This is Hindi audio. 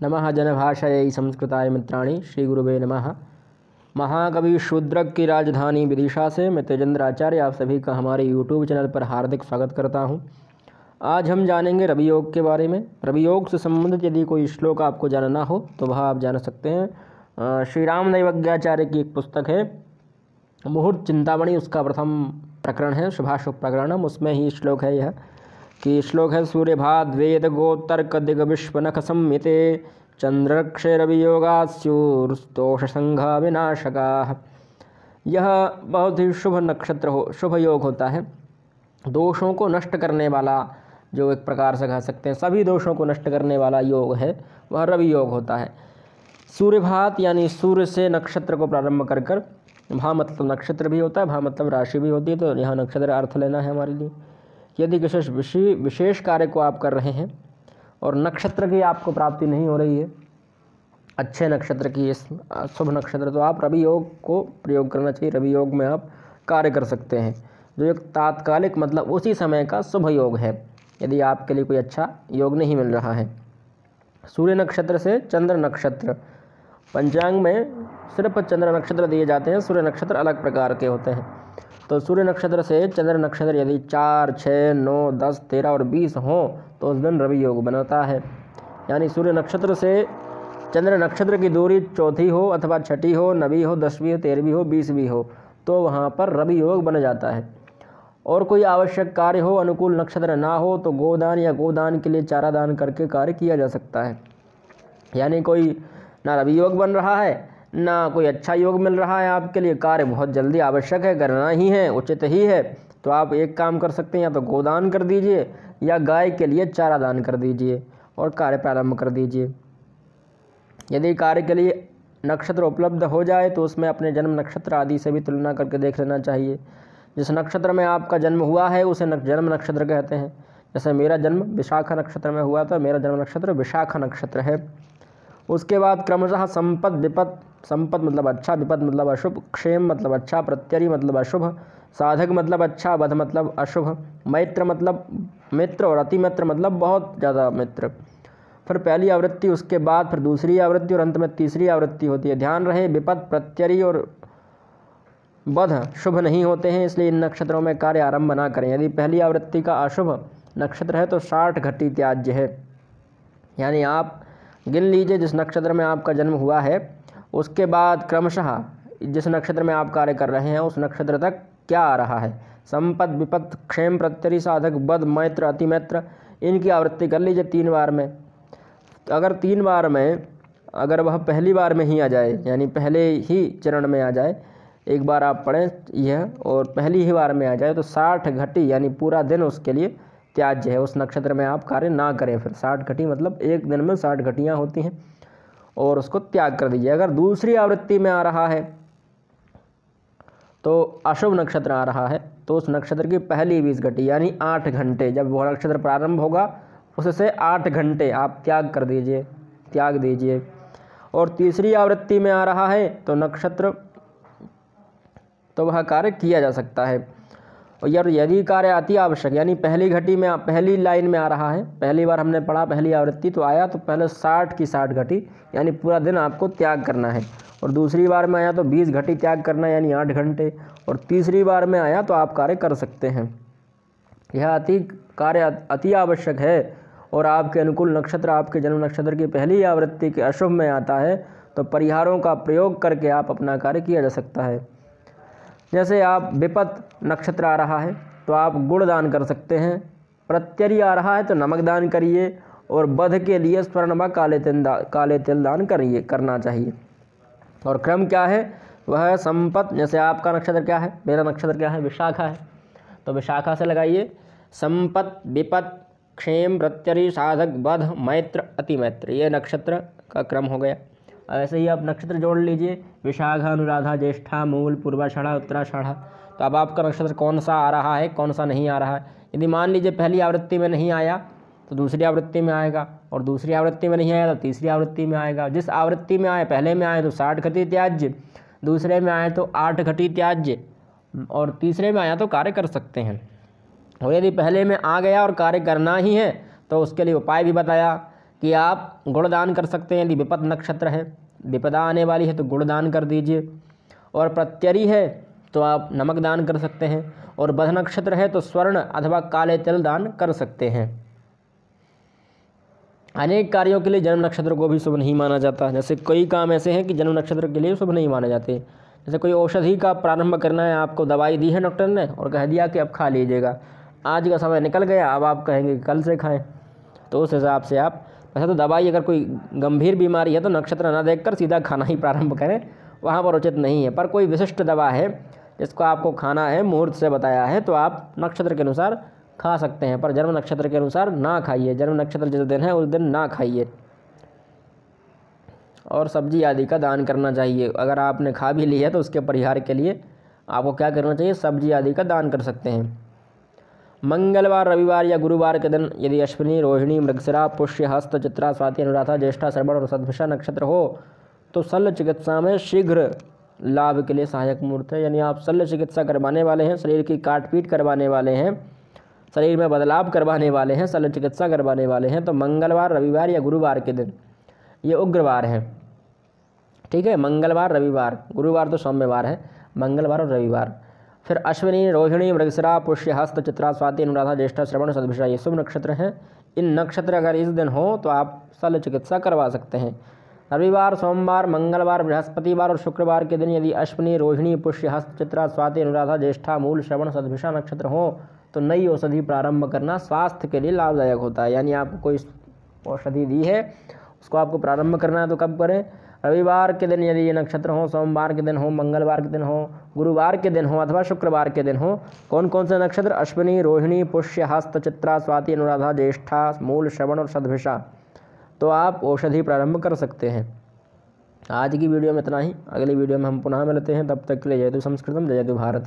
नमः जनभाषयै संस्कृताय मित्राणि श्रीगुरुवे नमः। महाकवि शूद्रक की राजधानी विदिशा से मैं तेजेंद्र आचार्य आप सभी का हमारे यूट्यूब चैनल पर हार्दिक स्वागत करता हूं। आज हम जानेंगे रवि योग के बारे में। रवि योग से संबंधित यदि कोई श्लोक आपको जानना हो तो वह आप जान सकते हैं। श्री राम नैवज्ञाचार्य की एक पुस्तक है मुहूर्त चिंतामणि, उसका प्रथम प्रकरण है शुभाशुभ प्रकरणम। उसमें ही श्लोक है यह कि श्लोक है सूर्यभाद वेद गोतर्क दिग विश्वनख संहिते चंद्रक्षे रवि योगास्युर्दोष संघा विनाशका। यह बहुत ही शुभ नक्षत्र शुभ योग होता है, दोषों को नष्ट करने वाला, जो एक प्रकार से कह सकते हैं सभी दोषों को नष्ट करने वाला योग है वह रवि योग होता है। सूर्यभात यानी सूर्य से नक्षत्र को प्रारंभ कर कर, भा मतलब नक्षत्र भी होता है, भा मतलब राशि भी होती है, तो यहाँ नक्षत्र अर्थ लेना है हमारे लिए। यदि किसी विशेष कार्य को आप कर रहे हैं और नक्षत्र की आपको प्राप्ति नहीं हो रही है, अच्छे नक्षत्र की, शुभ नक्षत्र, तो आप रवि योग को प्रयोग करना चाहिए। रवि योग में आप कार्य कर सकते हैं, जो एक तात्कालिक मतलब उसी समय का शुभ योग है यदि आपके लिए कोई अच्छा योग नहीं मिल रहा है। सूर्य नक्षत्र से चंद्र नक्षत्र, पंचांग में सिर्फ चंद्र नक्षत्र दिए जाते हैं, सूर्य नक्षत्र अलग प्रकार के होते हैं। तो सूर्य नक्षत्र से चंद्र नक्षत्र यदि 4, 6, 9, 10, 13 और 20 हों तो उस दिन रवि योग बनता है। यानी सूर्य नक्षत्र से चंद्र नक्षत्र की दूरी चौथी हो अथवा छठी हो, 9वीं हो, 10वीं हो, 13वीं हो, 20वीं हो, तो वहाँ पर रवि योग बन जाता है। और कोई आवश्यक कार्य हो, अनुकूल नक्षत्र ना हो, तो गोदान या गोदान के लिए चारा दान करके कार्य किया जा सकता है। यानी कोई ना रवि योग बन रहा है ना कोई अच्छा योग मिल रहा है आपके लिए, कार्य बहुत जल्दी आवश्यक है, करना ही है, उचित ही है, तो आप एक काम कर सकते हैं, या तो गोदान कर दीजिए या गाय के लिए चारा दान कर दीजिए और कार्य प्रारंभ कर दीजिए। यदि कार्य के लिए नक्षत्र उपलब्ध हो जाए तो उसमें अपने जन्म नक्षत्र आदि से भी तुलना करके देख लेना चाहिए। जिस नक्षत्र में आपका जन्म हुआ है उसे जन्म नक्षत्र कहते हैं। जैसे मेरा जन्म विशाखा नक्षत्र में हुआ था, मेरा जन्म नक्षत्र विशाखा नक्षत्र है। उसके बाद क्रमशः संपत विपत, संपत मतलब अच्छा, विपत मतलब अशुभ, क्षेम मतलब अच्छा, प्रत्यरी मतलब अशुभ, साधक मतलब अच्छा, वध मतलब अशुभ, मैत्र मतलब मित्र और अति मित्र मतलब बहुत ज़्यादा मित्र। फिर पहली आवृत्ति, उसके बाद फिर दूसरी आवृत्ति और अंत में तीसरी आवृत्ति होती है। ध्यान रहे विपत, प्रत्यरी और वध शुभ नहीं होते हैं, इसलिए इन नक्षत्रों में कार्य आरंभ ना करें। यदि पहली आवृत्ति का अशुभ नक्षत्र है तो 60 घटी त्याज्य है। यानी आप गिन लीजिए जिस नक्षत्र में आपका जन्म हुआ है उसके बाद क्रमशः जिस नक्षत्र में आप कार्य कर रहे हैं उस नक्षत्र तक क्या आ रहा है। संपद, विपत, क्षेम, प्रत्यरी, साधक, वध, मैत्र, अति मैत्र, इनकी आवृत्ति कर लीजिए 3 बार में। अगर 3 बार में अगर वह पहली बार में ही आ जाए, यानी पहले ही चरण में आ जाए, एक बार आप पढ़ें यह और पहली ही बार में आ जाए, तो 60 घटी यानी पूरा दिन उसके लिए त्याज्य है। उस नक्षत्र में आप कार्य ना करें। फिर 60 घटी मतलब एक दिन में 60 घटियाँ होती हैं और उसको त्याग कर दीजिए। अगर दूसरी आवृत्ति में आ रहा है तो अशुभ नक्षत्र आ रहा है तो उस नक्षत्र की पहली 20 घटी यानी 8 घंटे, जब वह नक्षत्र प्रारंभ होगा उससे 8 घंटे आप त्याग दीजिए। और तीसरी आवृत्ति में आ रहा है तो नक्षत्र, तो वह कार्य किया जा सकता है। और यार यदि कार्य अति आवश्यक, यानी पहली घटी में, पहली लाइन में आ रहा है, पहली बार हमने पढ़ा पहली आवृत्ति तो आया, तो पहले 60 की 60 घटी यानी पूरा दिन आपको त्याग करना है। और दूसरी बार में आया तो 20 घटी त्याग करना यानी 8 घंटे। और तीसरी बार में आया तो आप कार्य कर सकते हैं। यह कार्य अति आवश्यक है और आपके अनुकूल नक्षत्र, आपके जन्म नक्षत्र की पहली आवृत्ति के अशुभ में आता है तो परिहारों का प्रयोग करके आप अपना कार्य किया जा सकता है। जैसे आप विपत नक्षत्र आ रहा है तो आप गुड़ दान कर सकते हैं, प्रत्यरी आ रहा है तो नमक दान करिए, और वध के लिए स्वर्ण व काले तिल दान करना चाहिए। और क्रम क्या है, वह संपत। जैसे आपका नक्षत्र क्या है, मेरा नक्षत्र क्या है, विशाखा है, तो विशाखा से लगाइए संपत, विपत, क्षेम, प्रत्यरी, साधक, वध, मैत्र, अति मैत्र, ये नक्षत्र का क्रम हो गया। ऐसे ही आप नक्षत्र जोड़ लीजिए, विशाखा, अनुराधा, ज्येष्ठा, मूल, पूर्वाषाढ़ा, उत्तराषाढ़ा। तो अब आपका नक्षत्र कौन सा आ रहा है, कौन सा नहीं आ रहा है। यदि मान लीजिए पहली आवृत्ति में नहीं आया तो दूसरी आवृत्ति में आएगा, और दूसरी आवृत्ति में नहीं आया तो तीसरी आवृत्ति में आएगा। जिस आवृत्ति में आए, पहले में आए तो 60 घटी त्याज्य, दूसरे में आए तो 8 घटी त्याज्य, और तीसरे में आया तो कार्य कर सकते हैं। और यदि पहले में आ गया और कार्य करना ही है तो उसके लिए उपाय भी बताया कि आप गुड़ दान कर सकते हैं। यदि विपद नक्षत्र है, विपदा आने वाली है तो गुड़ दान कर दीजिए। और प्रत्यरी है तो आप नमक दान कर सकते हैं। और बध नक्षत्र है तो स्वर्ण अथवा काले तिल दान कर सकते हैं। अनेक कार्यों के लिए जन्म नक्षत्र को भी शुभ नहीं माना जाता। जैसे कई काम ऐसे हैं कि जन्म नक्षत्र के लिए शुभ नहीं माने जाते। जैसे कोई औषधि का प्रारंभ करना है, आपको दवाई दी है डॉक्टर ने और कह दिया कि अब खा लीजिएगा, आज का समय निकल गया, अब आप कहेंगे कि कल से खाएं, तो उस हिसाब से आप वैसे तो दवाई अगर कोई गंभीर बीमारी है तो नक्षत्र ना देखकर सीधा खाना ही प्रारंभ करें, वहाँ पर उचित नहीं है। पर कोई विशिष्ट दवा है जिसको आपको खाना है, मुहूर्त से बताया है, तो आप नक्षत्र के अनुसार खा सकते हैं, पर जन्म नक्षत्र के अनुसार ना खाइए। जन्म नक्षत्र जिस दिन है उस दिन ना खाइए। और सब्जी आदि का दान करना चाहिए। अगर आपने खा भी ली है तो उसके परिहार के लिए आपको क्या करना चाहिए, सब्जी आदि का दान कर सकते हैं। मंगलवार, रविवार या गुरुवार के दिन यदि अश्विनी, रोहिणी, मृगशिरा, पुष्य, हस्त, चित्रा, स्वाति, अनुराधा, ज्येष्ठा, श्रवण और शतभिषा नक्षत्र हो तो शल्य चिकित्सा में शीघ्र लाभ के लिए सहायक मुहूर्त है। यानी आप शल्य चिकित्सा करवाने वाले हैं, शरीर की काटपीट करवाने वाले हैं, शरीर में बदलाव करवाने वाले हैं, शल्य चिकित्सा करवाने वाले हैं, तो मंगलवार, रविवार या गुरुवार के दिन ये उग्रवार है। ठीक है, मंगलवार, रविवार, गुरुवार तो सोमवार है, मंगलवार और रविवार। फिर अश्विनी, रोहिणी, मृगशिरा, पुष्य, हस्त, चित्रा, स्वाति, अनुराधा, ज्येष्ठा, श्रवण, शतभिषा ये शुभ नक्षत्र हैं। इन नक्षत्र अगर इस दिन हो तो आप शल्य चिकित्सा करवा सकते हैं। रविवार, सोमवार, मंगलवार, बृहस्पतिवार और शुक्रवार के दिन यदि अश्विनी, रोहिणी, पुष्य, हस्त, चित्रा, स्वाति, अनुराधा, ज्येष्ठा, मूल, श्रवण, शतभिषा नक्षत्र हो तो नई औषधि प्रारंभ करना स्वास्थ्य के लिए लाभदायक होता है। यानी आपको कोई औषधि दी है उसको आपको प्रारंभ करना है तो कब करें, रविवार के दिन यदि ये नक्षत्र हो, सोमवार के दिन हो, मंगलवार के दिन हो, गुरुवार के दिन हो अथवा शुक्रवार के दिन हो। कौन कौन से नक्षत्र, अश्विनी, रोहिणी, पुष्य, हस्त, चित्रा, स्वाति, अनुराधा, ज्येष्ठा, मूल, श्रवण और शतभिषा, तो आप औषधि प्रारंभ कर सकते हैं। आज की वीडियो में इतना ही। अगली वीडियो में हम पुनः मिलते हैं, तब तक के लिए जय तु संस्कृतम, जय तु भारत।